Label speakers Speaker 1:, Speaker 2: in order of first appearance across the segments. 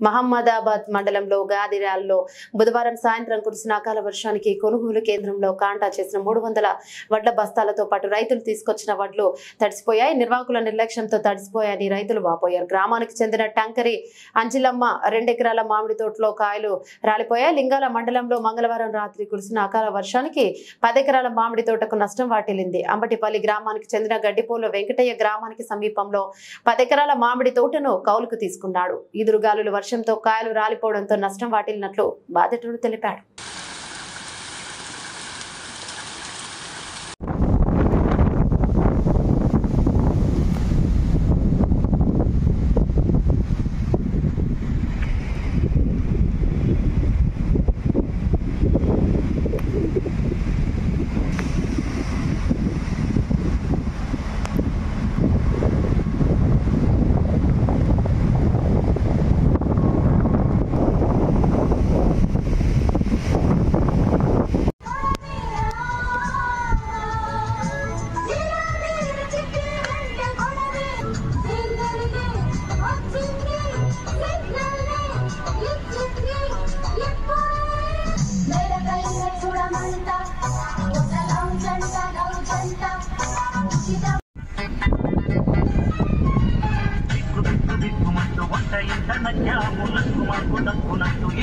Speaker 1: మహమ్మదాబాద్ మండలంలో గాదిరాల్లో బుధవారం సాయంత్రం కురిసిన అకాల వర్షానికి కొనుగోలు కేంద్రంలో కాంటా చేసిన 300 వడ్ల బస్తాలతో పాటు రైతులు తీసుకొచ్చిన వడ్లు తడిసిపోయాయి. నిర్వాహకుల నిర్లక్ష్యంతో తడిసిపోయాయని రైతులు వాపోయారు. గ్రామానికి చెందిన టంకరి అంజిలమ్మ 2 ఎకరాల మామిడి తోటలో కాయలు రాలిపోయాయి. లింగాల మండలంలో మంగళవారం రాత్రి కురిసిన అకాల వర్షానికి 10 ఎకరాల మామిడి తోటకు నష్టం వాటిల్లింది. అంబటిపల్లి గ్రామానికి చెందిన గడ్డిపోలు వెంకటయ్య గ్రామానికి సమీపంలో 10 ఎకరాల మామిడి తోటను కౌలుకు తీసుకున్నాడు. ఈదురుగాలుల వర్షంతో కాయలు రాలిపోవడంతో నష్టం వాటిల్లినట్లు బాధితుడు తెలిపాడు.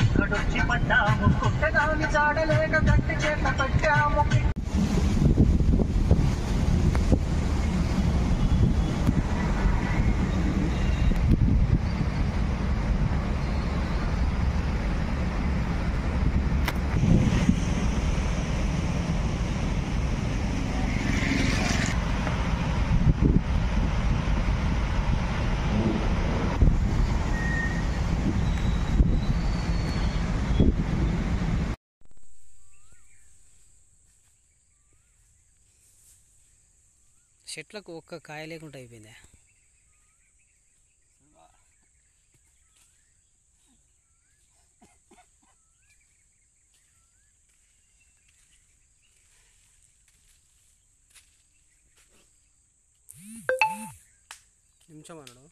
Speaker 2: ఇక్కడొచ్చి పడ్డాము కొట్టగాని చాడలేక గట్టి చేత పెట్టాము.
Speaker 3: చెట్లకు ఒక్క కాయ లేకుండా అయిపోయింది. నిమిషం అన్నాడు.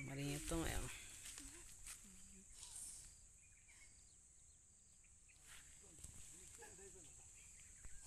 Speaker 3: మరి చెప్తాం.